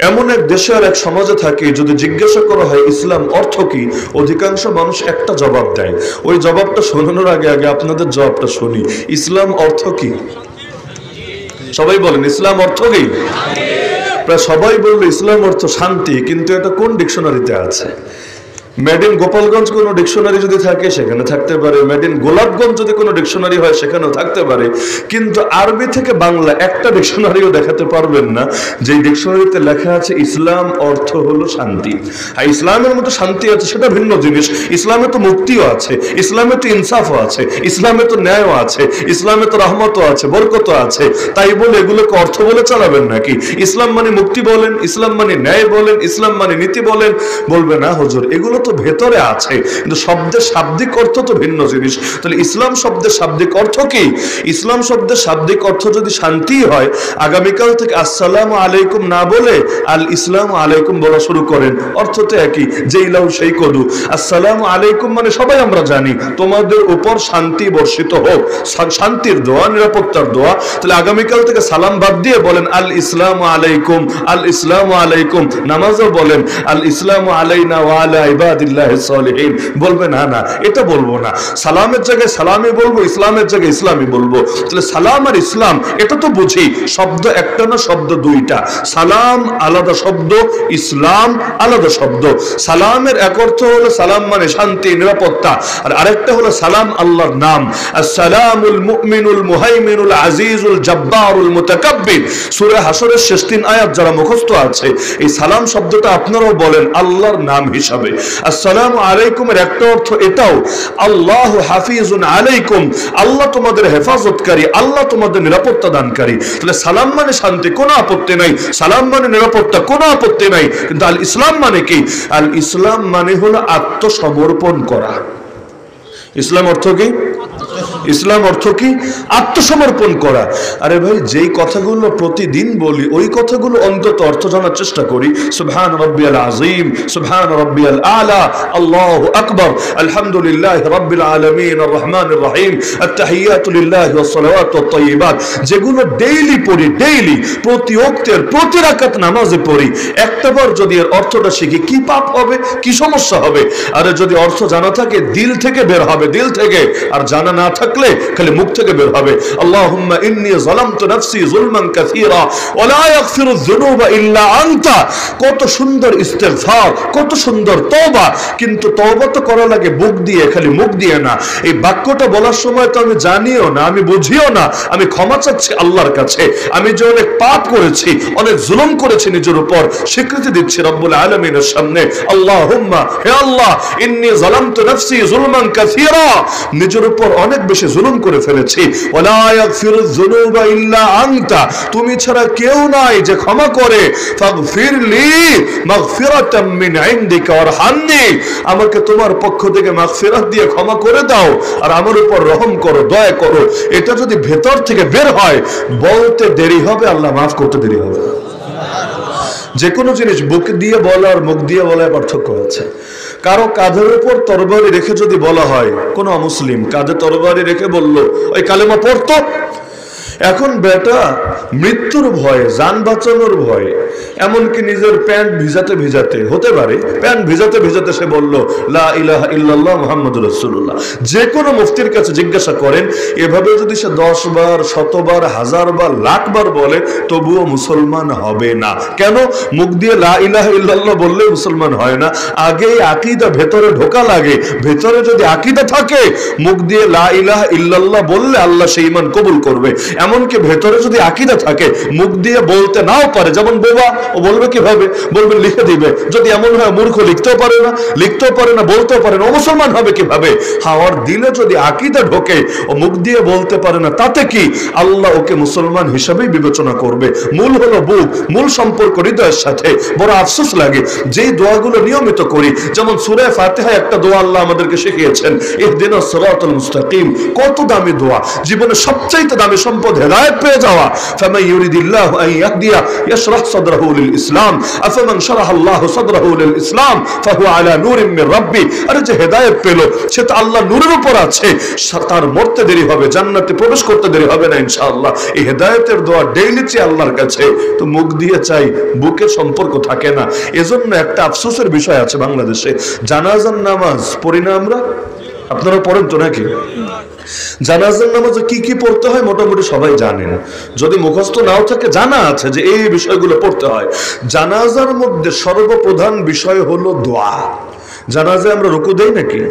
এমন এক দেশে আর এক সমাজে থাকি, যদি জিজ্ঞাসা করা হয় ইসলাম অর্থ কি, অধিকাংশ মানুষ একটা জবাব দেয়। ওই জবাবটা শোনানোর আগে আগে আপনাদের জবাবটা শুনি। ইসলাম অর্থ কি? সবাই বলেন ইসলাম অর্থ কি? প্রায় সবাই বললো ইসলাম অর্থ শান্তি, কিন্তু এটা কোন ডিকশনারিতে আছে? মেড ইন গোপালগঞ্জ কোনো ডিকশনারি যদি থাকে সেখানে থাকতে পারে, মেড ইন গোলাপগঞ্জ যদি কোনো ডিকশনারি হয় সেখানেও থাকতে পারে, কিন্তু আরবি থেকে বাংলা একটা ডিকশনারিও দেখাতে পারবেন না যে ডিকশনারিতে লেখা আছে ইসলাম অর্থ হলো শান্তি। আর ইসলামের মতো শান্তি আছে সেটা ভিন্ন জিনিস। ইসলামে তো মুক্তিও আছে, ইসলামে তো ইনসাফও আছে, ইসলামে তো ন্যায়ও আছে, ইসলামে তো রহমতও আছে, বরকতও আছে। তাই বলে এগুলোকে অর্থ বলে চালাবেন নাকি? ইসলাম মানে মুক্তি বলেন, ইসলাম মানে ন্যায় বলেন, ইসলাম মানে নীতি বলেন, বলবে না হুজুর এগুলো তো ভেতরে আছে, কিন্তু শব্দের শাব্দিক অর্থ তো ভিন্ন জিনিস। তাহলে ইসলাম শব্দের শাব্দিক অর্থ কি? ইসলাম শব্দের শাব্দিক অর্থ যদি শান্তি হয়, আগামীকাল থেকে আসসালামু আলাইকুম না বলে আল ইসলামু আলাইকুম বলা শুরু করেন, অর্থ তো একই, যেই লাউ সেই কদু। আসসালামু আলাইকুম মানে সবাই আমরা জানি তোমাদের উপর শান্তি বর্ষিত হোক, শান্তির দোয়া, নিরাপত্তার দোয়া। তাহলে আগামীকাল থেকে সালাম বাদ দিয়ে বলেন আল ইসলামু আলাইকুম, আল ইসলামু আলাইকুম। নামাজও বলেন আল ইসলামু আলাইনা ওয়া আলা ইবাদিল্লাহিস সালিহিন। বলবে না না এটা বলবো না, সালামের জায়গায় সালামই বলবো, ইসলামের জায়গায় ইসলামই বলবো। তাহলে সালাম আর ইসলাম এটা তো বুঝি, শব্দ একটা না, শব্দ দুইটা। সালাম আলাদা শব্দ, ইসলাম আলাদা শব্দ। সালামের এক অর্থ হলো সালাম মানে শান্তি, নিরাপত্তা, আর আরেকটা হলো সালাম আল্লাহর নাম। আসসালামুল মুমিনুল মুহাইমিনুল আজিজুল জব্বারুল মুতাকাব্বির, সূরা হাশরের শেষ 3 আয়াত যারা মুখস্থ আছে, এই সালাম শব্দটা আপনারাও বলেন আল্লাহর নাম হিসাবে। আসসালামু আলাইকুমের একটা অর্থ এটাও, আল্লাহু হাফিজুন আলাইকুম, আল্লাহ তোমাদের হেফাজতকারী, আল্লাহ তোমাদের নিরাপত্তা দানকারী। তাহলে সালাম মানে শান্তি, কোনো আপত্তি নাই, সালাম মানে নিরাপত্তা, কোনো আপত্তি নাই। কিন্তু আল ইসলাম মানে কি? আল ইসলাম মানে হলো আত্মসমর্পণ করা। ইসলাম অর্থ কি? ইসলাম অর্থ কি? আত্মসমর্পণ করা। আরে ভাই যেই কথাগুলো প্রতিদিন বলি ওই কথাগুলো অন্তত অর্থ জানার চেষ্টা করি। সুবহান রাব্বিয়াল আযীম, সুবহান রাব্বিয়াল আলা, আল্লাহু আকবার, আলহামদুলিল্লাহি রাব্বিল আলামিন, আর রহমানির রহিম, আত-তাহিয়াতু লিল্লাহি ওয়াস সালাওয়াতু ওয়াত তাইয়্যিবাত, যেগুলো ডেইলি পড়ি, ডেইলি প্রতি ওয়াক্তের প্রতি রাকাত নামাজে পড়ি, একটাবার যদি এর অর্থটা শিখি কি পাপ হবে, কি সমস্যা হবে? আরে যদি অর্থ জানা থাকে দিল থেকে বের হবে, দিল থেকে, আর জানা না থাকলে খালি মুখ থেকে বের হবে। আল্লাহুম্মা ইন্নী যালামতু নাফসি যুলমান কাসীরা ওয়া লা ইয়াগফিরুয যুনুবা ইল্লা আনতা। কত সুন্দর ইস্তিগফার, কত সুন্দর তওবা, কিন্তু তওবা তো করা লাগে বুক দিয়ে, খালি মুখ দিয়ে না। এই বাক্যটা বলার সময় তো আমি জানিও না, আমি বুঝিও না, আমি ক্ষমা চাচ্ছি আল্লাহর কাছে, আমি যে অনেক পাপ করেছি, অনেক জুলুম করেছি নিজের উপর, স্বীকৃতি দিচ্ছি রব্বুল আলামিনের সামনে। আল্লাহুম্মা, হে আল্লাহ, ইন্নী যালামতু নাফসি যুলমান কাসীরা, নিজের উপর অনেক বেশি জুলুম করে ফেলেছি। ওয়ালা ইয়াগফিরুয যুনুবা ইল্লা আনতা, তুমি ছাড়া কেউ নাই যে ক্ষমা করে। ফাগফিরলি মাগফিরাতাম মিন ইনদিকা ওয়ারহামনি, আমাকে তোমার পক্ষ থেকে মাগফিরাত দিয়ে ক্ষমা করে দাও আর আমার উপর রহম করো, দয়া করো। এটা যদি ভেতর থেকে বের হয়, বলতে দেরি হবে, আল্লাহ মাফ করতে দেরি হবে। যে কোনো জিনিস বুক দিয়ে বলা আর মুখ দিয়ে বলায় পার্থক্য আছে। কারো কাঁধের উপর তরবারি রেখে যদি বলা হয়, কোন অমুসলিম কাঁধে তরবারি রেখে বলল ওই কালেমা পড়তো, এখন বেটা মৃত্যুর ভয়ে, জান বাঁচানোর ভয়ে, এমনকি নিজের প্যান্ট ভিজাতে ভিজাতে, হতে পারে প্যান্ট ভিজাতে ভিজাতে সে বলল লা ইলাহা ইল্লাল্লাহ মুহাম্মাদুর রাসূলুল্লাহ। যে কোনো মুফতির কাছে জিজ্ঞাসা করেন, এভাবে যদি সে 10 বার, 100 বার, 1000 বার, লাখ বার বলে, তবুও মুসলমান হবে না। কেন? মুখ দিয়ে লা ইলাহা ইল্লাল্লাহ বললে মুসলমান হয় না, আগে আকীদা ভেতরে ঢোকা লাগে। ভেতরে যদি আকীদা থাকে, মুখ দিয়ে লা ইলাহা ইল্লাল্লাহ বললে আল্লাহ সেই ঈমান কবুল করবে। এমনকি ভেতরে যদি আকীদা থাকে, মুখ দিয়ে বলতে নাও পারে, যেমন বোবা, ও বলবে কিভাবে? বলবে লিখে দিবে। যদি এমন হয় মূর্খ, লিখতেও পারে না, বলতেও পারে না, ও মুসলমান হবে কিভাবে? হাওয়ার দিলে যদি আকীদা ঢোকে, ও মুখ দিয়ে বলতে পারে না, তাতে কি? আল্লাহ ওকে মুসলমান হিসাবেই বিবেচনা করবে। মূল হলো বুক, মূল সম্পর্ক হৃদয়ের সাথে। বড় আফসোস লাগে যেই দোয়াগুলো নিয়মিত করি, যেমন সূরা ফাতিহা একটা দোয়া আল্লাহ আমাদেরকে শিখিয়েছেন, ইহদিনাস সিরাতাল মুস্তাকিম, কত দামি দোয়া, জীবনে সবচেয়ে দামি সম্পদ হেদায়েত পেয়ে যাওয়া। ফামান ইউরিদিল্লাহু আন ইয়াহদিয়া ইয়াশরাহ সাদরাহু লিল ইসলাম আফামান শারাহাল্লাহু সাদরাহু লিল ইসলাম ফাহুয়া আলা নূরিম মির রাব্বি। আরে যে হেদায়েত পেল সে তো আল্লাহ নূরের উপর আছে, তার মরতে দেরি হবে, জান্নাতে প্রবেশ করতে দেরি হবে না ইনশাআল্লাহ। এই হেদায়েতের দোয়া ডেইলি চাই আল্লাহর কাছে, তো মুখ দিয়ে চাই, বুকের সম্পর্ক থাকে না। এজন্য একটা আফসোসের বিষয় আছে বাংলাদেশে, জানাজার নামাজ পড়ি না আমরা, আপনারা পড়েন তো নাকি? জানাজার নামাজে কি কি পড়তে হয় মোটামুটি সবাই জানেন, যদি মুখস্থ নাও থাকে জানা আছে যে এই বিষয়গুলো পড়তে হয়। জানাজার মধ্যে সর্বপ্রধান বিষয় হলো দোয়া। জানাজায় আমরা রুকু দেই নাকি,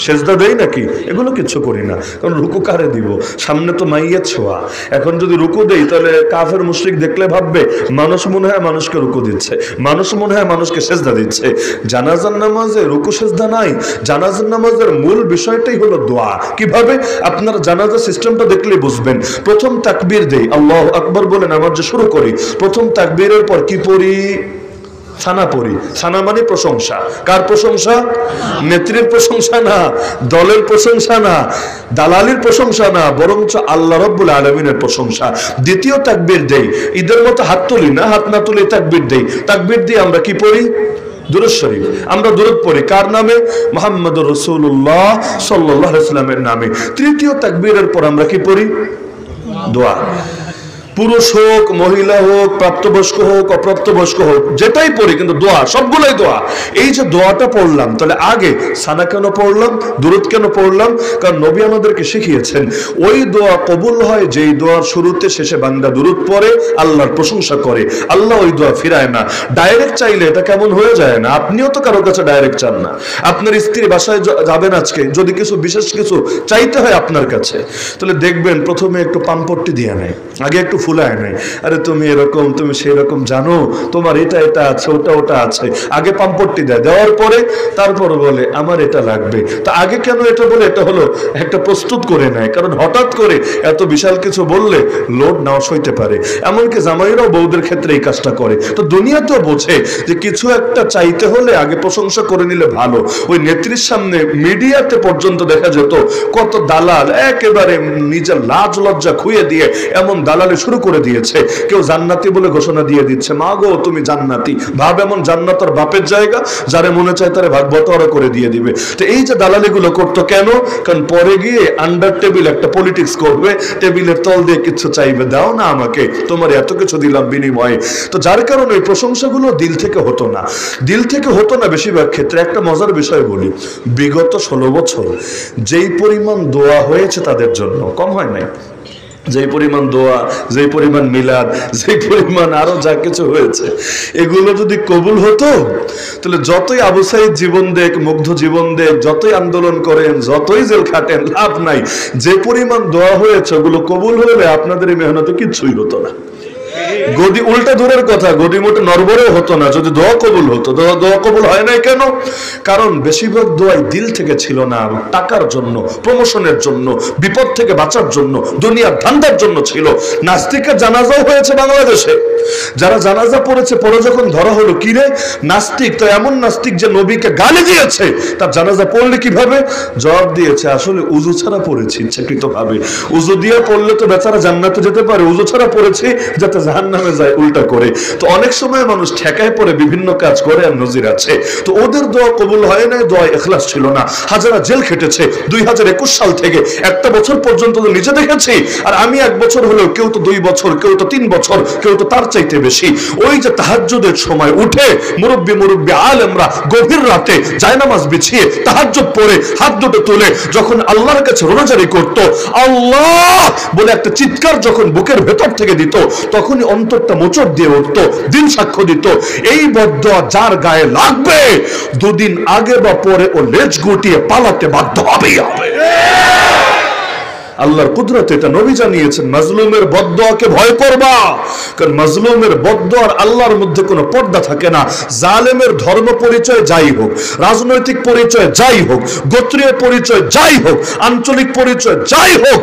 সেজদা দেই নাকি? এগুলো কিছু করি না, কারণ রুকু কারে দিব? সামনে তো মাইয়ের ছোঁয়া। এখন যদি রুকু দেই তাহলে কাফের মুশরিক দেখলে ভাববে মানুষ মনে হয় মানুষকে রুকু দিচ্ছে, মানুষ মনে হয় মানুষকে সেজদা দিচ্ছে। জানাজার নামাজে রুকু সেজদা নাই। জানাজার নামাজের মূল বিষয়টাই হলো দোয়া। কিভাবে? আপনারা জানাজা সিস্টেমটা দেখলেই বুঝবেন। প্রথম তাকবীর দেই, আল্লাহু আকবার বলে নামাজ শুরু করি। প্রথম তাকবীরের পর কি পড়ি? সানা পড়ি। সানা মানে প্রশংসা। কার প্রশংসা? নেত্রীর প্রশংসা না, দলের প্রশংসা না, দালালির প্রশংসা না, বরঞ্চ আল্লাহ রাব্বুল আলামিনের প্রশংসা। দ্বিতীয় তাকবীর দেই, ঈদের মতো হাত তুলি না, হাত না তুলি তাকবীর দেই। তাকবীর দিয়ে আমরা কি পড়ি? দুরূদ শরীফ। আমরা দুরূদ পড়ি কার নামে? মুহাম্মদুর রাসূলুল্লাহ সাল্লাল্লাহু আলাইহি ওয়াসাল্লামের নামে। তৃতীয় তাকবীরের পর আমরা কি পড়ি? দোয়া। পুরুষ হোক, মহিলা হোক, প্রাপ্তবয়স্ক হোক, অপ্রাপ্তবয়স্ক হোক, যেটাই পড়ি কিন্তু দোয়া, সবগুলোই দোয়া। এই যে দোয়াটা পড়লাম, তাহলে আগে সানা কেন পড়লাম, দুরূদ কেন পড়লাম? কারণ নবী আমাদেরকে শিখিয়েছেন ওই দোয়া কবুল হয় যেই দোয়ার শুরুতে শেষে বান্দা দুরূদ পড়ে, আল্লাহর প্রশংসা করে। আল্লাহ ওই দোয়া ফিরায় না। ডাইরেক্ট চাইলে এটা কেমন হয়ে যায় না? আপনিও তো কারোর কাছে ডাইরেক্ট চান না। আপনার স্ত্রী বাসায় যাবেন আজকে, যদি কিছু বিশেষ কিছু চাইতে হয় আপনার কাছে, তাহলে দেখবেন প্রথমে একটু পাম্পট্টি দিয়ে নেয়, আগে একটু ফুলায় নাই। আরে তুমি এরকম, তুমি সেই রকম, জানো তোমার এটা এটা আছে, ওটা ওটা আছে, আগে পাম্পট্টি দেয়। দেওয়ার পরে তারপর বলে আমার এটা লাগবে। তা আগে কেন এটা বলে? এটা হলো একটা প্রস্তুত করে নেয়, কারণ হঠাৎ করে এত বিশাল কিছু বললে লোড নাও সইতে পারে। এমনকি জামাইরাও বউদের ক্ষেত্রে এই কাজটা করে। তো দুনিয়াতেও বোঝে যে কিছু একটা চাইতে হলে আগে প্রশংসা করে নিলে ভালো। ওই নেত্রীর সামনে মিডিয়াতে পর্যন্ত দেখা যেত কত দালাল একেবারে নিজের লাজ লজ্জা খুইয়ে দিয়ে এমন দালালি শুরু করে দিয়েছে। কেউ জান্নাতি বলে ঘোষণা দিয়ে দিচ্ছে, মা গো তুমি জান্নাতি। ভাব এমন জান্নাত আর বাপের জায়গা, যারে মনে চায় তারে ভাগ বটোয়ারা করে দিয়ে দিবে। তো এই যে দালালি গুলো করতো কেন? কারণ পরে গিয়ে আন্ডার টেবিল একটা পলিটিক্স করবে, টেবিলের তল দিয়ে কিছু চাইবে, দাও না আমাকে, তোমার এত কিছু দিলাম বিনিময়ে। তো যার কারণে এই প্রশংসাগুলো দিল থেকে হতো না, দিল থেকে হতো না বেশিরভাগ ক্ষেত্রে। একটা মজার বিষয় বলি, বিগত 16 বছর যেই পরিমাণ দোয়া হয়েছে তাদের জন্য, কম হয় নাই। যেই পরিমাণ দোয়া, যেই পরিমাণ মিলাদ, যেই পরিমাণ আরো যা কিছু হয়েছে, এগুলো যদি কবুল হতো তাহলে যতই আবু সাঈদ জীবন দেখ, মুগ্ধ জীবন দেখ, যতই আন্দোলন করেন, যতই জেল খাটেন, লাভ নাই। যে পরিমাণ দোয়া হয়েছে ওগুলো কবুল হলে আপনাদের এই মেহনতে কিচ্ছুই হতো না। গদি উল্টা দূরের কথা, গদি মোটে নরবরেও হতো না যদি দোয়া কবুল হতো। দোয়া কবুল হয় নাই কেন? কারণ বেশিরভাগ দোয়াই দিল থেকে ছিল না, টাকার জন্য, প্রমোশনের জন্য, বিপদ থেকে বাঁচার জন্য, দুনিয়ার ধান্দার জন্য ছিল। নাস্তিকের জানাজাও হয়েছে বাংলাদেশে। যারা জানাজা পড়েছে, পরে যখন ধরা হলো কিরে নাস্তিক, তো এমন নাস্তিক যে নবীকে গালি দিয়েছে, তার জানাজা পড়লে কিভাবে? জবাব দিয়েছে আসলে উযু ছাড়া পড়েছি ইচ্ছাকৃত ভাবে। উযু দিয়ে পড়লে তো বেচারা জান্নাতে যেতে পারে, উযু ছাড়া পড়েছি যাতে জাহান্নামে যায় উল্টা করে। তো অনেক সময় মানুষ ঠেকায় পড়ে বিভিন্ন কাজ করে, আর নজির আছে। তো ওদের দোয়া কবুল হয় নাই, দোয়া ইখলাস ছিল না। হাজারা জেল খেটেছে 2021 সাল থেকে একটা বছর পর্যন্ত তো নিজে দেখেছি। আর আমি 1 বছর হলেও, কেউ তো 2 বছর, কেউ তো 3 বছর, কেউ তো তার চাইতে বেশি। ওই যে তাহাজ্জুদের সময় উঠে মুরব্বি আলেমরা গভীর রাতে জায়নামাজ বিছিয়ে তাহাজ্জুদ পড়ে হাত দুটো তুলে যখন আল্লাহর কাছে রোনাজারি করত, আল্লাহ বলে একটা চিৎকার যখন বুকের ভেতর থেকে দিত, তখনই অন্তরটা মোচড় দিয়ে উঠতো, দিন সাক্ষ্য দিত এই বদদোয়া যার গায়ে লাগবে 2 দিন আগে বা পরে ও লেজ গুটিয়ে পালাতে বাধ্য হবেই হবে। আল্লাহর কুদরত এটা নবী জানিয়েছেন, মাজলুমের বদদোয়াকে ভয় করবা, কারণ মাজলুমের বদদোয়ার আল্লাহর মধ্যে কোনো পর্দা থাকে না। জালেমের ধর্ম পরিচয় যাই হোক, রাজনৈতিক পরিচয় যাই হোক, গোত্রীয় পরিচয় যাই হোক, আঞ্চলিক পরিচয় যাই হোক,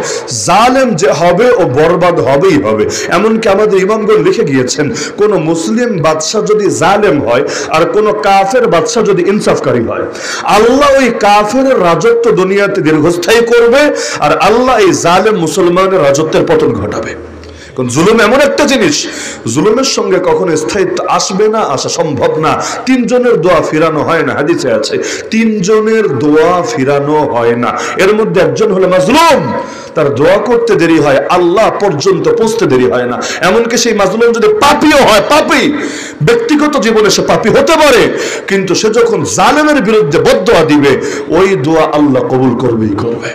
জালেম যে হবে ও বরবাদ হবেই হবে। এমনকি আমাদের ইমামগণ লিখে গিয়েছেন, কোন মুসলিম বাদশা যদি জালেম হয় আর কোন কাফের বাদশা যদি ইনসাফকারী হয়, আল্লাহ ওই কাফের রাজত্ব দুনিয়াতে দীর্ঘস্থায়ী করবে, আর আল্লাহ এই জালেম মুসলমানের রাজত্বের পতন ঘটাবে। কারণ জুলুম এমন একটা জিনিস, জুলুমের সঙ্গে কখনো স্থায়িত্ব আসবে না, আসা সম্ভব না। তিনজনের দোয়া ফিরানো হয় না, হাদিসে আছে তিনজনের দোয়া ফিরানো হয় না। এর মধ্যে একজন হলো মাজলুম, তার দোয়া করতে দেরি হয়, আল্লাহ পর্যন্ত পৌঁছতে দেরি হয় না। এমনকি সেই মাজলুম যদি পাপীও হয়, পাপী ব্যক্তিগত জীবনে সে পাপী হতে পারে, কিন্তু সে যখন জালেমের বিরুদ্ধে বদদোয়া দিবে, ওই দোয়া আল্লাহ কবুল করবেই করবে।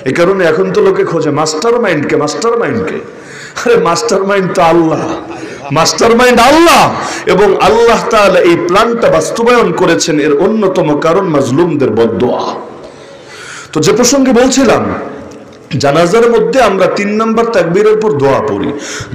এই কারণে এখন তো লোকে খোঁজে মাস্টার মাইন্ডকে, মাস্টার মাইন্ডকে। আরে মাস্টার মাইন্ড তো আল্লাহ, মাস্টার মাইন্ড আল্লাহ। এবং আল্লাহ তাআলা এই প্ল্যানটা বাস্তবায়ন করেছেন, এর অন্যতম কারণ মাজলুমদের বদদোয়া। তো যে প্রসঙ্গে বলছিলাম, জানাজার মধ্যে আমরা 3 নম্বর তাকবীরের পর দোয়া পড়ি।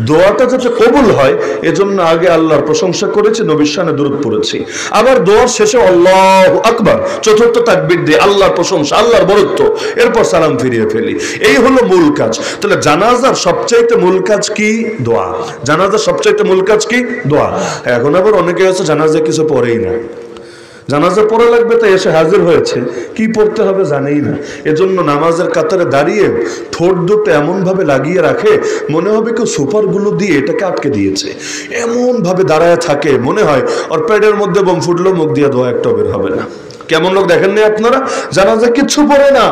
দোয়াটা যাতে কবুল হয় এজন্য আগে আল্লাহর প্রশংসা করেছি, নবীর শানে দরুদ পড়েছি। আবার দোয়ার শেষে আল্লাহু আকবার, চতুর্থ তাকবীর দিয়ে আল্লাহর প্রশংসা, আল্লাহর বরত্ব, এরপর সালাম ফিরিয়ে ফেলি। এই হলো মূল কাজ। তাহলে জানাজার সবচাইতে মূল কাজ কি? দোয়া। জানাজার সবচাইতে মূল কাজ কি? দোয়া। এখন আবার অনেকে আছে জানাজা কিছু পড়েই না, জানাজা পড়া লাগবে তাই এসে হাজির হয়েছে, কি পড়তে হবে জানেই না। এজন্য নামাজের কাতারে দাঁড়িয়ে ঠোঁট দুটো এমন ভাবে লাগিয়ে রাখে, মনে হবে কেউ সুপারগুলো দিয়ে এটাকে আটকে দিয়েছে। এমন ভাবে দাঁড়ায় থাকে, মনে হয় ওর পেটের মধ্যে বোম ফুটলো, মুখ দিয়ে দোয়া একটা বের হবে না। কেমন লোক দেখেননি আপনারা? জানাজা কিচ্ছু পড়ে না।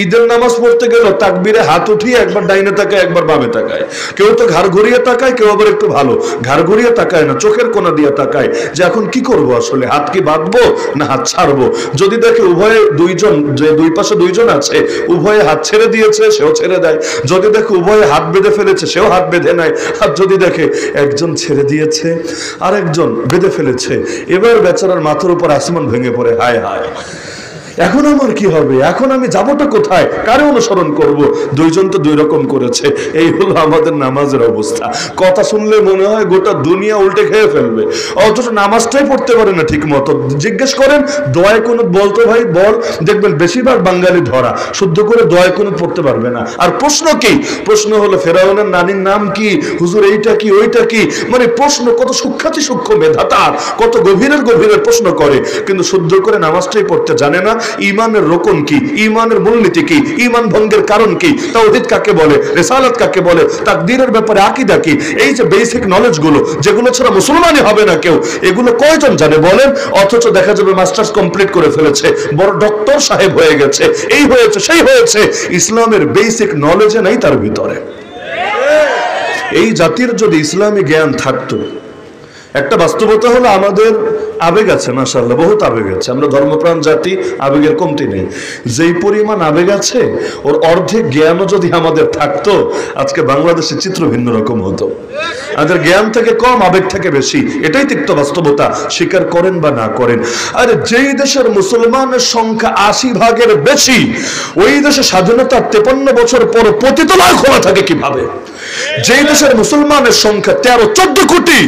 ঈদের নামাজ পড়তে গেল তাকবীরে হাত উঠিয়ে একবার ডাইনে তাকায়, একবার বামে তাকায়। কেউ তো ঘাড় ঘুরিয়ে তাকায়, কেউ আবার একটু ভালো ঘাড় ঘুরিয়ে তাকায় না, চোখের কোনা দিয়ে তাকায় যে এখন কি করব, আসলে হাত কি বাঁধবো না হাত ছাড়বো। যদি দেখে উভয়ে দুইজন, যে দুই পাশে দুইজন আছে, উভয়ে হাত ছেড়ে দিয়েছে, সেও ছেড়ে দেয়। যদি দেখে উভয়ে হাত বেঁধে ফেলেছে, সেও হাত বেঁধে নেয়। আর যদি দেখে একজন ছেড়ে দিয়েছে আর একজন বেঁধে ফেলেছে, এবার বেচারার মাথার উপর আসমান ভেঙে পড়ে, হায় হায় এখন আমার কি হবে, এখন আমি যাবোটা কোথায়, কারে অনুসরণ করব? দুইজন তো দুই রকম করেছে। এই হলো আমাদের নামাজের অবস্থা। কথা শুনলে মনে হয় গোটা দুনিয়া উল্টে খেয়ে ফেলবে, অথচ নামাজটাই পড়তে পারে না ঠিক মতো। জিজ্ঞেস করেন দোয়ায় কুনুত বলতো, ভাই বল, দেখবেন বেশিরভাগ বাঙালি ধরা শুদ্ধ করে দোয়ায় কুনুত পড়তে পারবে না। আর প্রশ্ন কি? প্রশ্ন হলো ফেরাউনের নানির নাম কি, হুজুর এইটা কি ওইটা কি, মানে প্রশ্ন কত সূক্ষ্মাতি সূক্ষ্ম মেধা তার, কত গভীরের গভীরের প্রশ্ন করে, কিন্তু শুদ্ধ করে নামাজটাই পড়তে জানে না। ঈমানের রকম কি, ঈমানের মূলনীতি কি, ঈমান ভঙ্গের কারণ কি, তাওহীদ কাকে বলে, রিসালাত কাকে বলে, তাকদীরের ব্যাপারে আকীদা কি, এই যে বেসিক নলেজ গুলো যেগুলো ছাড়া মুসলমানই হবে না কেউ, এগুলো কয়জন জানে বলেন? অথচ দেখা যাবে মাস্টার্স কমপ্লিট করে ফেলেছে, বড় ডক্টর সাহেব হয়ে গেছে, এই হয়েছে সেই হয়েছে, ইসলামের বেসিক নলেজে নাই তার ভিতরে। এই জাতির যদি ইসলামী জ্ঞান থাকতো, একটা বাস্তবতা হলো আমাদের আবেগ আছে, মাশাআল্লাহ বহুত আবেগ আছে, আমরা ধর্মপ্রাণ জাতি, আবেগের কমতি নেই। যেই পরিমাণ আবেগ আছে ওর অর্ধেক জ্ঞানও যদি আমাদের থাকতো, আজকে বাংলাদেশের চিত্র ভিন্ন রকম হতো। আমাদের জ্ঞান থেকে কম, আবেগ থেকে বেশি, এটাই তিক্ত বাস্তবতা, স্বীকার করেন বা না করেন। আর যেই দেশের মুসলমানের সংখ্যা 80 ভাগের বেশি, ওই দেশে স্বাধীনতার 53 বছর পর পতিতালয় খোলা থাকে কিভাবে? যেই দেশের মুসলমানের সংখ্যা 13-14 কোটি,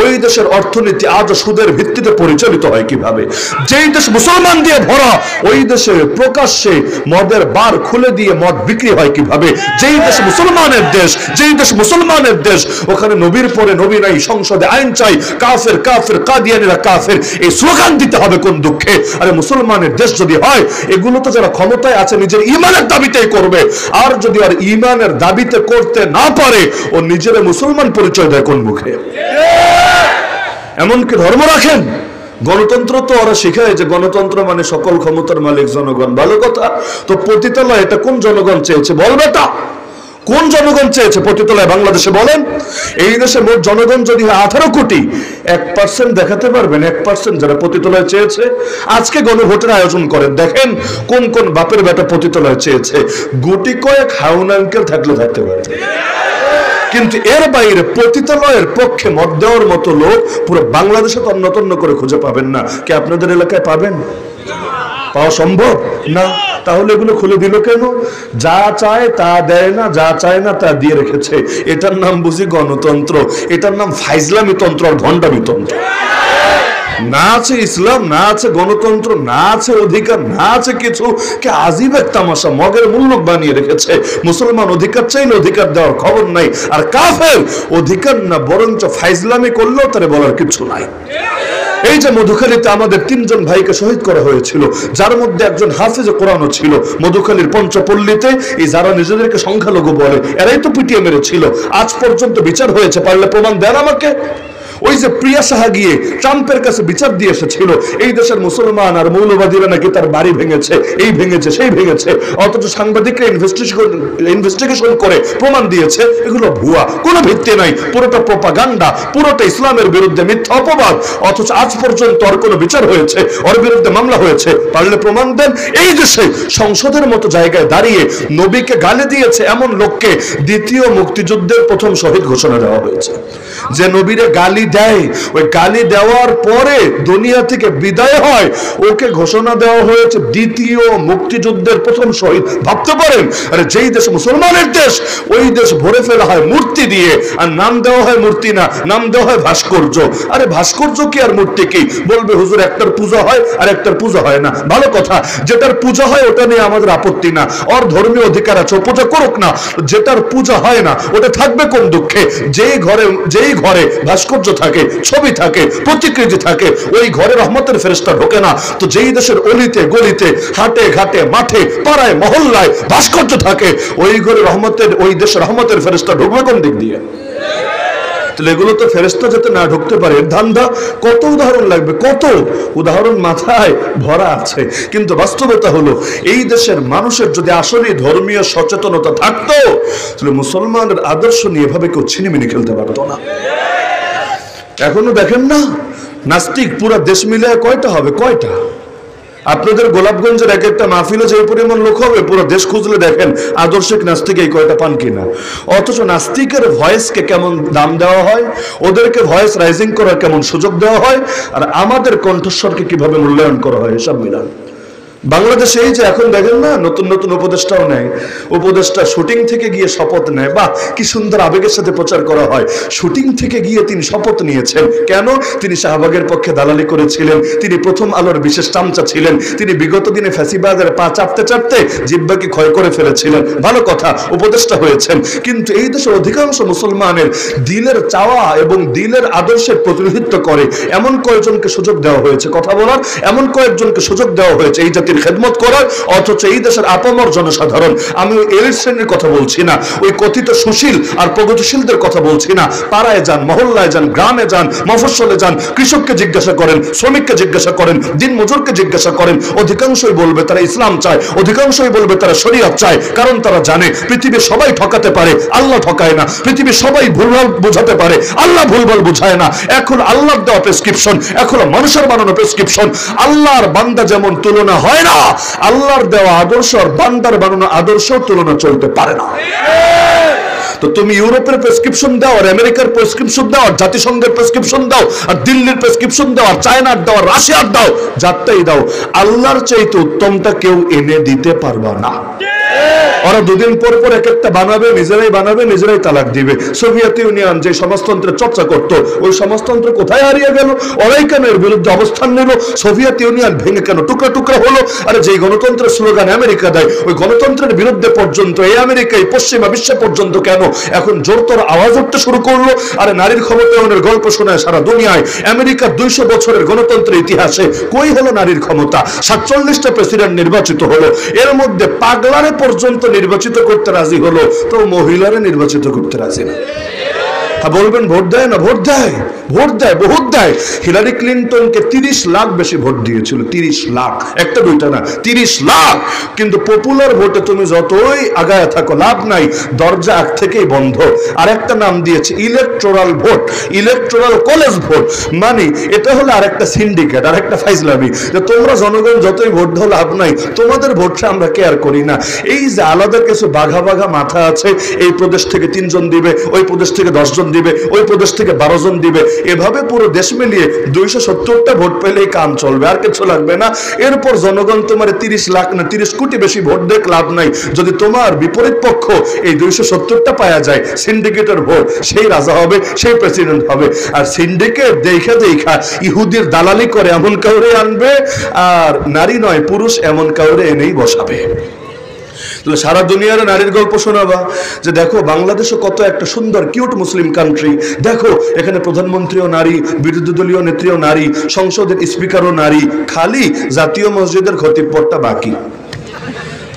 ওই দেশের অর্থনীতি আজ সুদের ভিত্তিতে পরিচালিত হয় কিভাবে? যেই দেশ মুসলমান দিয়ে ভরা, ওই দেশে প্রকাশ্যে মদের বার খুলে দিয়ে মদ বিক্রি হয় কিভাবে? যেই দেশ মুসলমানের দেশ, যেই দেশ মুসলমানের দেশ, ওখানে নবীর পরে নবী নাই, সংসদে আইন চাই, কাফের কাফের, কাদিয়ানীরা কাফের, এই স্লোগান দিতে হবে কোন দুঃখে? আরে মুসলমানের দেশ যদি হয়, এগুলো তো যারা ক্ষমতায় আছে নিজের ঈমানের দাবিতেই করবে। আর যদি আর ঈমানের দাবিতে করতে না পারে, ও নিজের মুসলমান পরিচয় দেয় কোন মুখে? এমনকি ধর্ম রাখেন, গণতন্ত্র তো ওরা শিখায় যে গণতন্ত্র মানে সকল ক্ষমতার মালিক জনগণ, ভালো কথা। তো পতিতালয় এটা কোন জনগণ চেয়েছে বল বেটা? কোন জনগণ চেয়েছে পতিতালয় বাংলাদেশে বলেন? এই দেশে মোট জনগণ যদি 18 কোটি, 1% দেখাতে পারবেন 1% যারা পতিতালয় চেয়েছে? আজকে গণভোটের আয়োজন করেন, দেখেন কোন কোন বাপের বেটা পতিতালয় চেয়েছে। গুটি কয়েক হাউন আঙ্কেল থাকলে থাকতে পারবে, কিন্তু এর বাইরে পতিতালয়ের পক্ষে মত দেওয়ার মতো লোক পুরো বাংলাদেশে তন্ন করে খুঁজে পাবেন না। কি আপনাদের এলাকায় পাবেন? পাওয়া সম্ভব না। তাহলে এগুলো খুলে দিল কেন? যা চায় তা দেয় না, যা চায় না তা দিয়ে রেখেছে। এটার নাম বুঝি গণতন্ত্র, এটার নাম ফাইজলামি তন্ত্র আর ভণ্ডামি তন্ত্র। না আছে ইসলাম, না আছে গণতন্ত্র, না আছে অধিকার, না আছে কিছু। কে আজীব এক তামাশা, মগের মূল্যক বানিয়ে রেখেছে। মুসলমান অধিকার চাইলে অধিকার দেওয়ার খবর নাই, আর কাফের অধিকার না বরঞ্চ ফাইজলামি করলেও তারে বলার কিছু নাই। এই যে মধুখালীতে আমাদের 3 জন ভাইকে শহীদ করা হয়েছিল, যার মধ্যে একজন হাফেজে কোরআনও ছিল। মধুখালীর পঞ্চপল্লীতে এই যারা নিজেদেরকে সংখ্যালঘু বলে এরাই তো পিটিয়ে মেরেছিল। আজ পর্যন্ত বিচার হয়েছে, পারলে প্রমাণ দেন আমাকে। ওই যে প্রিয়া সাহা গিয়ে ট্রাম্পের কাছে বিচার দিয়ে এসেছিল এই দেশের মুসলমান আর মৌলবাদীরা নাকি তার বাড়ি ভেঙেছে, এই ভেঙেছে সেই ভেঙেছে, অথচ সাংবাদিকরা ইনভেস্টিগেশন করে প্রমাণ দিয়েছে এগুলো ভুয়া, কোনো ভিত্তি নাই, পুরোটা প্রোপাগান্ডা, পুরোটা ইসলামের বিরুদ্ধে মিথ্যা অপবাদ। অথচ আজ পর্যন্ত ওর কোনো বিচার হয়েছে, ওর বিরুদ্ধে মামলা হয়েছে, পারলে প্রমাণ দেন। এই দেশে সংসদের মতো জায়গায় দাঁড়িয়ে নবীকে গালি দিয়েছে এমন লোককে দ্বিতীয় মুক্তিযুদ্ধের প্রথম শহীদ ঘোষণা দেওয়া হয়েছে। যে নবীরে গালি দেয়, ওই গালি দেওয়ার পরে দুনিয়া থেকে বিদায় হয়, ওকে ঘোষণা দেওয়া হয়েছে দ্বিতীয় মুক্তিযুদ্ধের প্রথম শহীদ। ভাবতে পারেন, আরে যেই দেশ মুসলমানের দেশ, ওই দেশ ভরে ফেলা হয় মূর্তি দিয়ে, আর নাম দেওয়া হয় মূর্তি না, নাম দেওয়া হয় ভাস্কর্য। আরে ভাস্কর্য কি আর মূর্তি কি? বলবে হুজুর একটার পূজা হয় আর একটার পূজা হয় না। ভালো কথা, যেটার পূজা হয় ওটা নিয়ে আমাদের আপত্তি না, ওর ধর্মীয় অধিকার আছে, পূজা করুক না। যেটার পূজা হয় না ওটা থাকবে কোন দুঃখে? যেই ঘরে ভাস্কর্য থাকে, ছবি থাকে, প্রতিকৃতি থাকে, ওই ঘরে রহমতের ফেরেশতা ঢোকে না। তো যেই দেশের অলিতে গলিতে, হাটে ঘাটে, মাঠে পাড়ায় মহল্লায় ভাস্কর্য থাকে, ওই ঘরে ওই দেশে রহমতের ফেরেশতা ঢুকবে কোন দিক দিয়ে? তাহলে এগুলো তো ফেরেশতা যাতে না ঢুকতে পারে ধান্দা। কত উদাহরণ লাগবে, কত উদাহরণ মাথায় ভরা আছে। কিন্তু বাস্তবতা হলো এই দেশের মানুষের যদি আসলে ধর্মীয় সচেতনতা থাকতো, তাহলে মুসলমানের আদর্শ নিয়ে এভাবে কেউ ছিনিমিনি খেলতে পারতো না। এখনো দেখেন না, নাস্তিক পুরা দেশ মিলে কয়টা হবে? কয়টা? আপনাদের গোলাপগঞ্জের এক একটা মাহফিলে যে পরিমাণ লোক হবে, পুরো দেশ খুঁজলে দেখেন আদর্শিক নাস্তিক এই কয়টা পান কিনা। অথচ নাস্তিকের ভয়েসকে কেমন দাম দেওয়া হয়, ওদেরকে ভয়েস রাইজিং করার কেমন সুযোগ দেওয়া হয়, আর আমাদের কণ্ঠস্বরকে কিভাবে মূল্যায়ন করা হয়, এসব মিলান। বাংলাদেশে এই যে এখন দেখেন না, নতুন নতুন উপদেষ্টাও নেয়, উপদেষ্টা শুটিং থেকে গিয়ে শপথ নেয়। বাহ, কি সুন্দর আবেগের সাথে প্রচার করা হয়। শুটিং থেকে গিয়ে তিনি শপথ নিয়েছেন। কেন? তিনি শাহবাগের পক্ষে দালালি করেছিলেন, তিনি প্রথম আলোর বিশেষ চামচা ছিলেন, তিনি বিগত দিনে ফ্যাসিবাদের পা চাপতে চাপতে জিহ্বাকে ক্ষয় করে ফেলেছিলেন। ভালো কথা, উপদেষ্টা হয়েছেন। কিন্তু এই দেশের অধিকাংশ মুসলমানের দিলের চাওয়া এবং দিলের আদর্শের প্রতিনিধিত্ব করে এমন কয়েকজনকে সুযোগ দেওয়া হয়েছে কথা বলার, এমন কয়েকজনকে সুযোগ দেওয়া হয়েছে এই জাতির খেদমত করার। অথচ এই দেশের আপামর জনসাধারণ, আমি ওই এলিট শ্রেণীর কথা বলছি না, ওই কথিত সুশীল আর প্রগতিশীলদের কথা বলছি না, পাড়ায় যান, মহল্লায় যান, গ্রামে যান, মফস্বলে যান, কৃষককে জিজ্ঞাসা করেন, শ্রমিককে জিজ্ঞাসা করেন, দিন মজুরকে জিজ্ঞাসা করেন, অধিকাংশই বলবে তারা ইসলাম চায়, অধিকাংশই বলবে তারা শরীয়ত চায়। কারণ তারা জানে পৃথিবীর সবাই ঠকাতে পারে, আল্লাহ ঠকায় না। পৃথিবীর সবাই ভুলভাল বোঝাতে পারে, আল্লাহ ভুলভাল বোঝায় না। এখন আল্লাহর দেওয়া প্রেসক্রিপশন, এখন মানুষের বানানো প্রেসক্রিপশন, আল্লাহর বান্দা যেমন তুলনা হয় না, আল্লাহর দেওয়া আদর্শ আর বান্দার বানানো আদর্শ তুলনা চলতে পারে না। তো তুমি ইউরোপের প্রেসক্রিপশন দাও, আর আমেরিকার প্রেসক্রিপশন দাও, আর জাতিসংঘের প্রেসক্রিপশন দাও, আর দিল্লির প্রেসক্রিপশন দাও, আর চায়নার দাও, আর রাশিয়ার দাও, যারটাই দাও, আল্লাহর চাইতে উত্তমটা কেউ এনে দিতে পারবা না। ওরা দুদিন পর পর এক একটা বানাবে, নিজেরাই তালাক দিবে। সোভিয়েত ইউনিয়ন যে সমাজতন্ত্রের চর্চা করত, ওই সমাজতন্ত্র কোথায় হারিয়ে গেল? ওরাই কেন এর বিরুদ্ধে অবস্থান নিল? সোভিয়েত ইউনিয়ন ভেঙে কেন টুকরা টুকরা হলো? আরে যেই গণতন্ত্রের স্লোগান আমেরিকা দেয়, ওই গণতন্ত্রের বিরুদ্ধে পর্যন্ত এই আমেরিকায় পশ্চিমা বিশ্বে পর্যন্ত কেন এখন জোরতর আওয়াজ উঠতে শুরু করলো? আরে নারীর ক্ষমতায়নের গল্প শোনায় সারা দুনিয়ায়। আমেরিকার 200 বছরের গণতন্ত্রের ইতিহাসে কই হলো নারীর ক্ষমতা? 47টা প্রেসিডেন্ট নির্বাচিত হলো, এর মধ্যে পাগলারে পর্যন্ত নির্বাচিত করতে রাজি হলো, তো মহিলারে নির্বাচিত করতে রাজি না। বলবেন ভোট দেয় না? ভোট দেয়, ভোট দেয়, বহুত দেয়। হিলারি ক্লিন্টনকে 30 লাখ বেশি ভোট দিয়েছিল, 30 লাখ, একটা দুইটা না, 30 লাখ। কিন্তু পপুলার ভোটে তুমি যতই আগায় থাকো লাভ নাই, দরজা আগ থেকেই বন্ধ। আর একটা নাম দিয়েছে electoral vote, electoral college vote. মানে এটা হলো আরেকটা সিন্ডিকেট, আরেকটা ফাইজলামি, যে তোমরা জনগণ যতই ভোট দাও লাভ নাই, তোমাদের ভোটটা আমরা কেয়ার করি না। এই যে আলাদা কিছু বাঘা বাঘা মাথা আছে, এই প্রদেশ থেকে 3 জন দিবে, ওই প্রদেশ থেকে 10 জন দিবে, ওই প্রদেশ থেকে 12 জন দিবে, এভাবে পুরো দেশ মিলিয়ে 270টা ভোট পেলেই কাম চলবে, আর কিছু লাগবে না। এরপর জনগণ তোমার 30 লাখ না 30 কোটি বেশি ভোট দেখ লাভ নাই, যদি তোমার বিপরীত পক্ষ এই 270টা পাওয়া যায়, সিন্ডিকেটের ভোট, সেই রাজা হবে, সেই প্রেসিডেন্ট হবে। আর সিন্ডিকেট দেখা ইহুদির দালালি করে এমন কাউরে আনবে, আর নারী নয় পুরুষ এমন কাউরে এনেই বসাবে। সারা দুনিয়ার নারীর গল্প শোনাবা যে দেখো বাংলাদেশও কত একটা সুন্দর কিউট মুসলিম কান্ট্রি, দেখো এখানে প্রধানমন্ত্রীও নারী, বিরোধী দলীয় নেত্রীও নারী, সংসদের স্পিকারও নারী, খালি জাতীয় মসজিদের খতিব পদটা বাকি।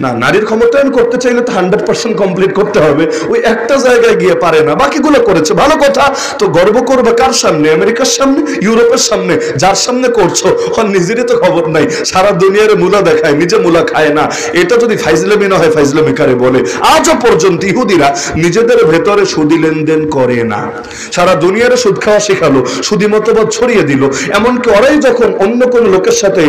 না, নারীর ক্ষমতায়ন করতে চাইলে তো 100% কমপ্লিট করতে হবে, ওই একটা জায়গায় গিয়ে পারে না, বাকিগুলো করেছে, ভালো কথা। তো গর্ব করবে কার সামনে? আমেরিকার সামনে, ইউরোপের সামনে? যার সামনে করছো ওর নিজেরই তো খবর নাই, সারা দুনিয়ার মুলা দেখায়, নিজে মুলা খায় না। এটা যদি ফাইজলামি না হয় ফাইজলামি কারে বলে? আজও পর্যন্ত ইহুদিরা নিজেদের ভেতরে সুদি লেনদেন করে না, সারা দুনিয়ার সুদ খাওয়া শেখালো, সুদি মতবাদ ছড়িয়ে দিল। এমনকি ওরাই যখন অন্য কোন লোকের সাথে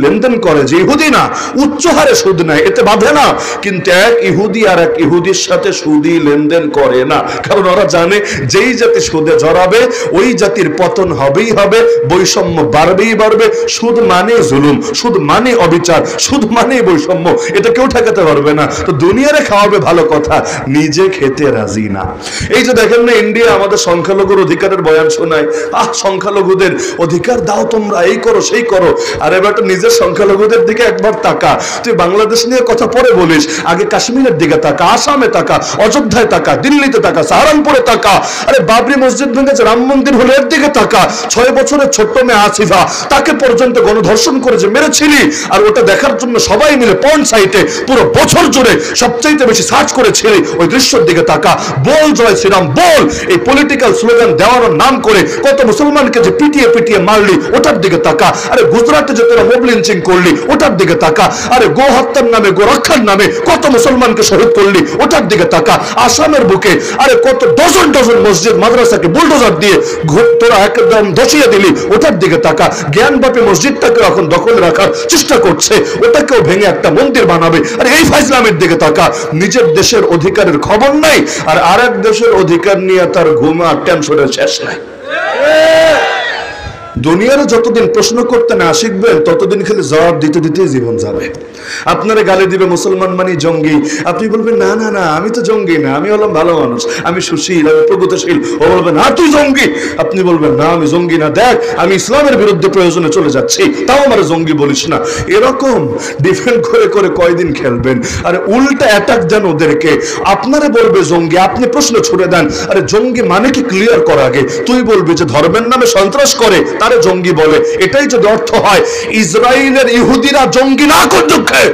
লেনদেন করে, যে ইহুদি না, উচ্চ হারে সুদ নেয়, এতে বাধে না, কিন্তু এক ইহুদি আর এক ইহুদির সাথে সুদি লেনদেন করে না, কারণ ওরা জানে যেই জাতি সুদে জড়াবে ওই জাতির পতন হবেই হবে, বৈষম্য বাড়বেই বাড়বে। সুদ মানে জুলুম, সুদ মানে অবিচার, সুদ মানে বৈষম্য, এটা কেউ ঠেকাতে পারবে না। তো দুনিয়ারে খাওয়াবে ভালো কথা, নিজে খেতে রাজি না। এই যে দেখেন না, ইন্ডিয়া আমাদের সংখ্যালঘুর অধিকারের বয়ান শোনায়, সংখ্যালঘুদের অধিকার দাও তোমরা, এই করো সেই করো। আর এবার নিজের সংখ্যালঘুদের দিকে একবার তাকা। তুই বাংলাদেশ নিয়ে কথা পরে বলিস, আগে কাশ্মীরের দিকে তাকা, আসামে তাকা, অযোধ্যায় তাকা, দিল্লিতে তাকা, সাহারানপুরে তাকা। আরে বাবরি মসজিদ ভেঙেছে, রাম মন্দির হলো, এর দিকে তাকা। 6 বছরের ছোট্ট মেয়ে আসিফা, তাকে পর্যন্ত গণধর্ষণ করেছে, মেরেছিলি। আর ওটা দেখার জন্য সবাই মিলে পর্ন সাইটে পুরো বছর জুড়ে সবচাইতে বেশি সার্চ করেছিলি, ওই দৃশ্যের দিকে তাকা। বল জয় শ্রীরাম বল, এই পলিটিক্যাল স্লোগান দেওয়ার নাম করে কত মুসলমানকে যে পিটিয়ে পিটিয়ে মারলি, ওটার দিকে তাকা। আরে গুজরাটে যে তোরা মব লিঞ্চিং করলি, ওটার দিকে তাকা। আরে গো হত্যার নামে, গো রক্ষার নামে কত মুসলমানকে শহীদ করলি, ওটার দিকে তাকা। আসামের বুকে আরে কত ডজন ডজন মসজিদ মাদ্রাসাকে বুলডোজার দিয়ে তোরা একদম ধসিয়ে দিলি, ওটার দিকে তাকা। জ্ঞানবাপী মসজিদটাকে এখন দখল রাখার চেষ্টা করছে, ওটাকেও ভেঙে একটা মন্দির বানাবে। আর এই ফাইজলামের দিকে তাকা। নিজের দেশের অধিকারের খবর নাই, আর আরেক দেশের অধিকার নিয়ে তার ঘুম আর টেনশনের শেষ নাই। দুনিয়ার যতদিন প্রশ্ন করতে না শিখবেন ততদিন খালি জবাব দিতে দিতে জীবন যাবে। আপনারা গালি দিবে মুসলমান মানে জঙ্গি, আপনি বলবেন না না না আমি তো জঙ্গি না, আমি হলাম ভালো মানুষ, আমি সুশীল, আমি প্রগতিশীল। ও বলবেন না তুই জঙ্গি, আপনি বলবেন না আমি জঙ্গি না, দেখ আমি ইসলামের বিরুদ্ধে প্রয়োজনে চলে যাচ্ছি, তাও আমার জঙ্গি বলিস না। এরকম ডিফেন্ড করে করে কয়দিন খেলবেন? আরে উল্টা অ্যাটাক দেন ওদেরকে, আপনারা বলবে জঙ্গি, আপনি প্রশ্ন ছুড়ে দেন আরে জঙ্গি মানে কি ক্লিয়ার করা আগে। তুই বলবি যে ধর্মের নামে সন্ত্রাস করে তারে জঙ্গি বলে, এটাই যদি অর্থ হয় ইসরায়েলের ইহুদিরা জঙ্গি না কোন দুঃখে?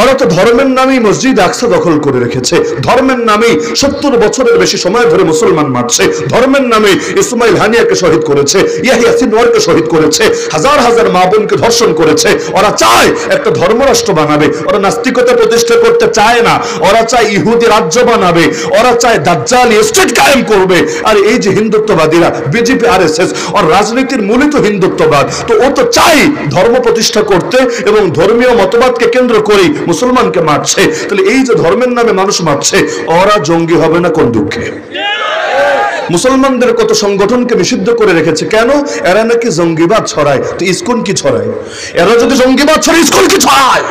ওরা তো ধর্মের নামেই মসজিদ আকসা দখল করে রেখেছে, ধর্মের নামেই 70 বছরের বেশি সময় ধরে মুসলমান মারছে, ধর্মের নামে ইসমাইল হানিয়াকে শহীদ করেছে, ইয়াহিয়া সিনওয়ারকে শহীদ করেছে, হাজার হাজার মা বোনকে ধর্ষণ করেছে। ওরা চায় একটা ধর্মরাষ্ট্র বানাবে, ওরা নাস্তিকতা প্রতিষ্ঠা করতে চায় না, ওরা চায় ইহুদি রাজ্য বানাবে, ওরা চায় দাজ্জালি স্টেট কায়েম করবে। আর এই যে হিন্দুত্ববাদীরা বিজেপি আরএসএস, ওর রাজনীতির মূলই তো হিন্দুত্ববাদ, তো ও তো চাই ধর্ম প্রতিষ্ঠা করতে এবং ধর্মীয় মতবাদকে কেন্দ্র করে মুসলমানকে মারছে। তাহলে এই যে ধর্মের নামে মানুষ মারছে, ওরা জঙ্গি হবে না কোন দুঃখে? মুসলমানদের কত সংগঠনকে নিষিদ্ধ করে রেখেছে, কেন? এরা নাকি জঙ্গিবাদ ছড়ায়। তো ইসকন কি ছড়ায়? এরা যদি জঙ্গিবাদ ছড়ায় ইসকন কি ছড়ায়?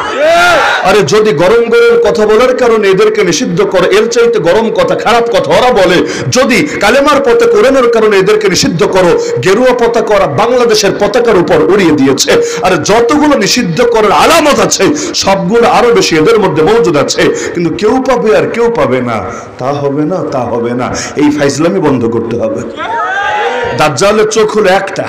আরে যদি গরম গরম কথা বলার কারণে এদেরকে নিষিদ্ধ করে, এর চাইতে গরম কথা খারাপ কথা ওরা বলে। যদি কালেমার পথে কোরআনের কারণে এদেরকে নিষিদ্ধ করো, গেরুয়া পতাকা ওরা বাংলাদেশের পতাকার উপর উড়িয়ে দিয়েছে। আর যতগুলো নিষিদ্ধ করার আলামত আছে সবগুলো আরো বেশি এদের মধ্যে মজুদ আছে, কিন্তু কেউ পাবে আর কেউ পাবে না। তা হবে না, তা হবে না, এই ফাইজলামি বন্ধ করতে হবে। দাজ্জালের চোখ হলো একটা,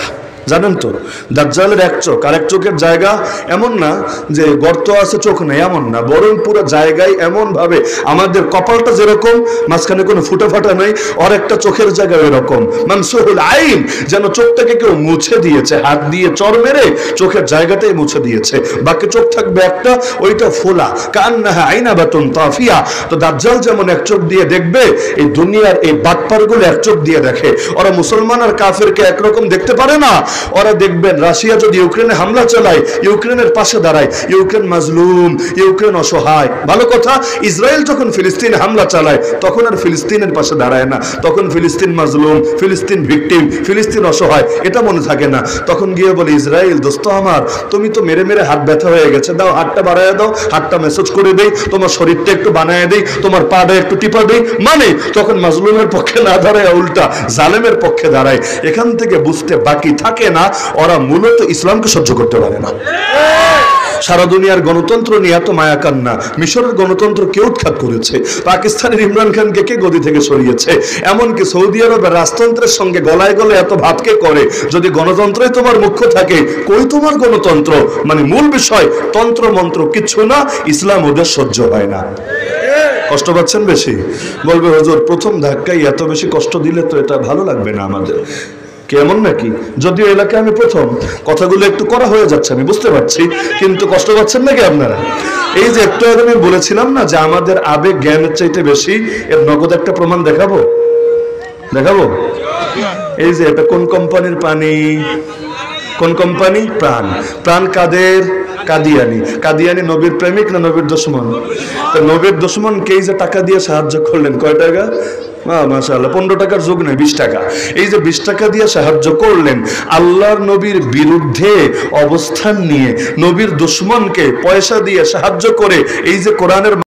জানেন তো? দাজ্জালের এক চোখ, আর এক চোখের জায়গা এমন না যে গর্ত আছে চোখ নেই, এমন না, বরং পুরো জায়গায় এমন ভাবে আমাদের কপালটা যেরকম মাঝখানে কোনো ফুটা ফাটা নেই, আর একটা চোখের জায়গা এরকম মানসুহুল আইন, যেন চোখটাকে কেউ মুছে দিয়েছে, হাত দিয়ে চর মেরে চোখের জায়গাটাই মুছে দিয়েছে, বাকি চোখ থাকবে একটা, ওইটা ফোলা, কান্নাহা আইনাবাতুন তাফিয়া। তো দাজ্জাল যেমন এক চোখ দিয়ে দেখবে, এই দুনিয়ার এই বাটপারগুলো এক চোখ দিয়ে দেখে। ওরা মুসলমান আর কাফেরকে একরকম দেখতে পারে না। ওরা দেখবেন রাশিয়া যদি ইউক্রেনে হামলা চালায়, ইউক্রেনের পাশে দাঁড়ায়, ইউক্রেন মাজলুম, ইউক্রেন অসহায়, ভালো কথা। ইসরায়েল যখন ফিলিস্তিনে হামলা চালায় তখন আর ফিলিস্তিনের পাশে দাঁড়ায় না, তখন ফিলিস্তিন মাজলুম, ফিলিস্তিন ভিকটিম, ফিলিস্তিন অসহায়, এটা মনে থাকে না। তখন গিয়ে বলে ইসরায়েল দোস্ত আমার, তুমি তো মেরে মেরে হাত ব্যথা হয়ে গেছে, দাও হাতটা বাড়ায় দাও, হাতটা মেসেজ করে দেই, তোমার শরীরটা একটু বানায় দেই, তোমার পাটা একটু টিপা দেই। মানে তখন মাজলুমের পক্ষে না দাঁড়ায় উল্টা জালেমের পক্ষে দাঁড়ায়। এখান থেকে বুঝতে বাকি থাকে না ওরা মূলত ইসলামকে সহ্য করতে পারে না। সারা দুনিয়ার গণতন্ত্র নিয়ে এত মায়া কান্না, মিশরের গণতন্ত্র কে উৎখাত করেছে? পাকিস্তানের ইমরান খানকে কে গদি থেকে সরিয়েছে? এমনকি সৌদি আরবের রাজতন্ত্রের সঙ্গে গলায় গলায় এত ভাব কে করে? যদি গণতন্ত্রই তোমার মুখ্য থাকে, কই তোমার গণতন্ত্র? মানে মূল বিষয় তন্ত্র মন্ত্র কিচ্ছু না, ইসলাম ওদের সহ্য হয় না। কষ্ট পাচ্ছেন বেশি? বলবে হুজুর প্রথম ধাক্কায় এত বেশি কষ্ট দিলে তো এটা ভালো লাগবে না আমাদের, কেমন নাকি? যদিও এলাকায় আমি প্রথম, কথাগুলো একটু করা হয়ে যাচ্ছে আমি বুঝতে পারছি, কিন্তু কষ্ট পাচ্ছেন নাকি আপনারা? এই যে একটু আগে আমি বলেছিলাম না যে আমাদের আবেগ জ্ঞানের চাইতে বেশি, এর নগদ একটা প্রমাণ দেখাবো। এই যে এটা কোন কোম্পানির পানি? কোন কোম্পানি? প্রাণ। প্রাণ কাদের? কাদিয়ানি। কাদিয়ানি নবীর প্রেমিক না নবীর দুশমন? তো নবীর দুশমনকে এই যে টাকা দিয়ে সাহায্য করলেন, কয় টাকা? মাশাআল্লাহ, 15 টাকার যোগ নেই, 20 টাকা। এই যে 20 টাকা দিয়ে সাহায্য করলেন, আল্লাহর নবীর বিরুদ্ধে অবস্থান নিয়ে নবীর দুশমনকে পয়সা দিয়ে সাহায্য করে এই যে কোরআনের